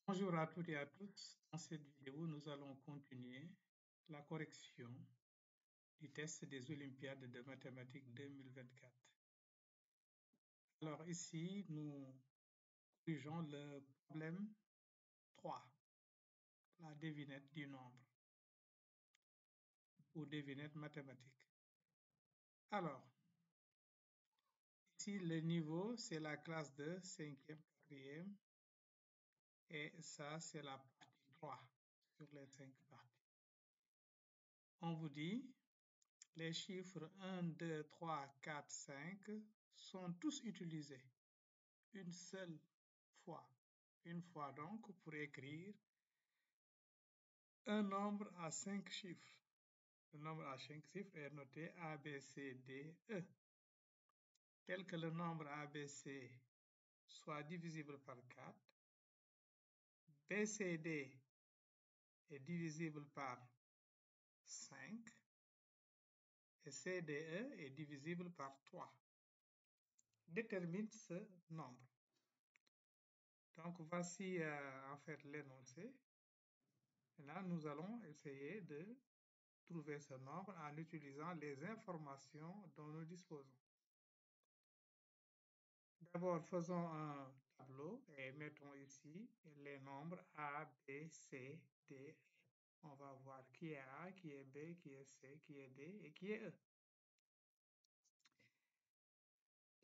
Bonjour à toutes et à tous. Dans cette vidéo, nous allons continuer la correction du test des Olympiades de mathématiques 2024. Alors ici, nous corrigeons le problème 3, la devinette du nombre ou devinette mathématique. Alors, ici, le niveau, c'est la classe de 5e, 4e et ça, c'est la partie 3 sur les 5 parties. On vous dit les chiffres 1, 2, 3, 4, 5 sont tous utilisés une seule fois. Une fois donc pour écrire un nombre à 5 chiffres. Le nombre à 5 chiffres est noté A, B, C, D, E. Tel que le nombre ABC soit divisible par 4, BCD est divisible par 5 et CDE est divisible par 3. Détermine ce nombre. Donc voici en fait l'énoncé. Là, nous allons essayer de trouver ce nombre en utilisant les informations dont nous disposons. D'abord, faisons un tableau et mettons ici les nombres A, B, C, D, E. On va voir qui est A, qui est B, qui est C, qui est D et qui est E.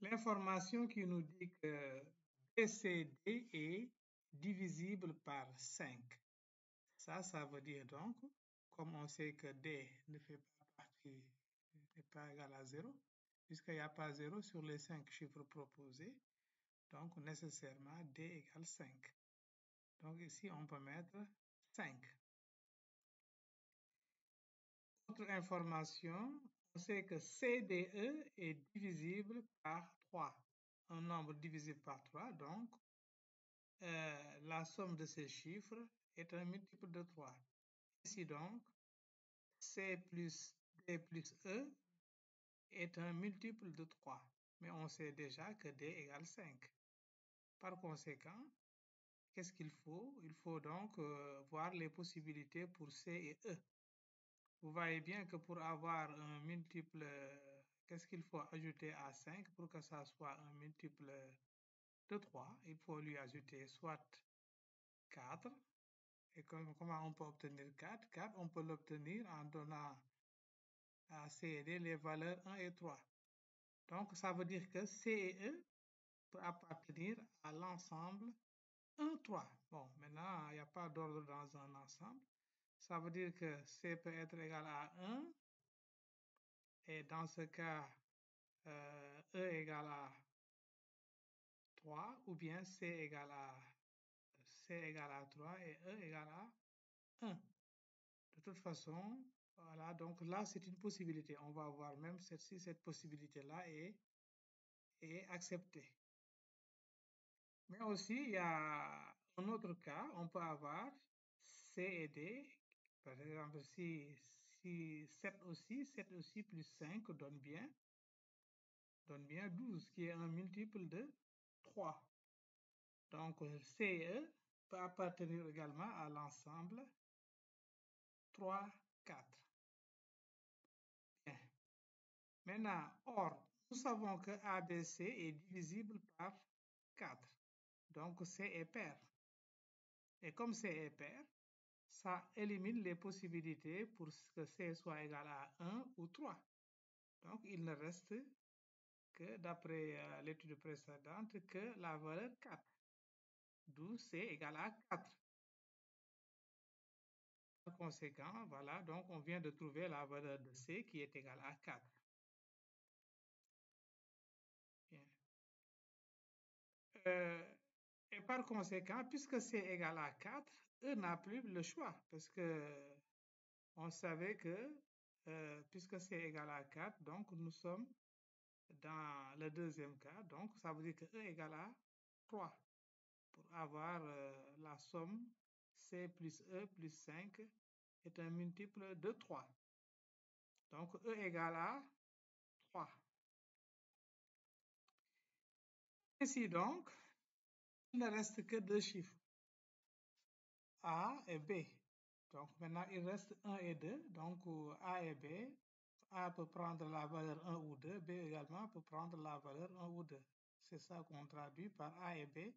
L'information qui nous dit que BCD est divisible par 5. Ça veut dire donc, comme on sait que D ne fait pas partie, n'est pas égal à 0, puisqu'il n'y a pas 0 sur les 5 chiffres proposés, donc nécessairement D égale 5. Donc ici, on peut mettre 5. Autre information, on sait que CDE est divisible par 3. Un nombre divisible par 3, donc la somme de ces chiffres est un multiple de 3. Ainsi donc, C plus D plus E est un multiple de 3. Mais on sait déjà que D égale 5. Par conséquent, qu'est-ce qu'il faut? Il faut donc voir les possibilités pour C et E. Vous voyez bien que pour avoir un multiple, qu'est-ce qu'il faut ajouter à 5 pour que ça soit un multiple de 3? Il faut lui ajouter soit 4. Et comment on peut obtenir 4? 4, on peut l'obtenir en donnant à C et D les valeurs 1 et 3. Donc, ça veut dire que C et E peut appartenir à l'ensemble 1, 3. Bon, maintenant, il n'y a pas d'ordre dans un ensemble. Ça veut dire que C peut être égal à 1 et dans ce cas, E égale à 3 ou bien C égale à 3 et E égale à 1. De toute façon, voilà, donc là c'est une possibilité. On va voir même si cette possibilité-là est acceptée. Mais aussi, il y a un autre cas, on peut avoir C et D. Par exemple, si 7 aussi plus 5 donne bien 12, qui est un multiple de 3. Donc, CE peut appartenir également à l'ensemble 3, 4. Bien. Maintenant, or, nous savons que ABC est divisible par 4. Donc, C est pair. Et comme C est pair, ça élimine les possibilités pour que C soit égal à 1 ou 3. Donc, il ne reste que, d'après l'étude précédente, que la valeur 4. D'où C égale à 4. Par conséquent, voilà, donc on vient de trouver la valeur de C qui est égale à 4. Bien. Et par conséquent, puisque C égale à 4, E n'a plus le choix, parce que on savait que puisque C égale à 4, donc nous sommes dans le deuxième cas, donc ça veut dire que E égale à 3 pour avoir la somme C plus E plus 5 est un multiple de 3. Donc E égale à 3. Ainsi donc, il ne reste que deux chiffres. A et B. Donc maintenant, il reste 1 et 2. Donc A et B. A peut prendre la valeur 1 ou 2. B également peut prendre la valeur 1 ou 2. C'est ça qu'on traduit par A et B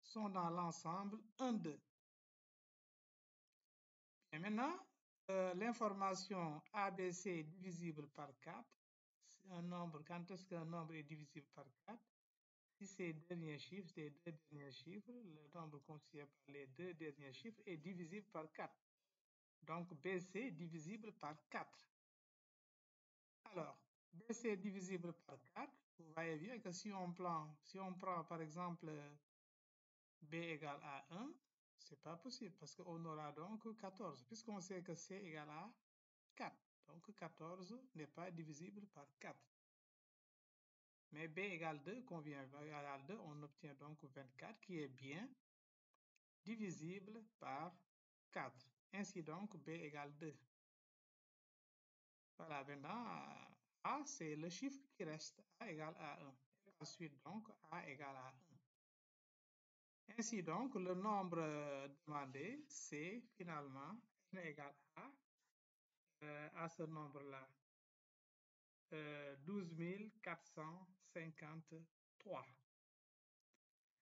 sont dans l'ensemble 1, 2. Et maintenant, l'information ABC est divisible par 4. Un nombre, quand est-ce qu'un nombre est divisible par 4? Si ces derniers chiffres, le nombre constitué par les deux derniers chiffres est divisible par 4. Donc, BC est divisible par 4. Alors, BC est divisible par 4. Vous voyez bien que si on prend par exemple B égale à 1, c'est pas possible parce qu'on aura donc 14, puisqu'on sait que C égale à 4. Donc 14 n'est pas divisible par 4. Mais B égale 2, qu'on vient égale 2, on obtient donc 24 qui est bien divisible par 4. Ainsi donc, B égale 2. Voilà, maintenant, A, c'est le chiffre qui reste. A égale à 1. Et ensuite, donc, A égale à 1. Ainsi donc, le nombre demandé, c'est finalement n égale à ce nombre-là, 12 453.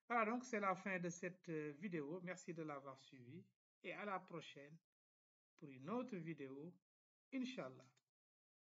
Voilà, donc c'est la fin de cette vidéo. Merci de l'avoir suivi et à la prochaine pour une autre vidéo, Inch'Allah.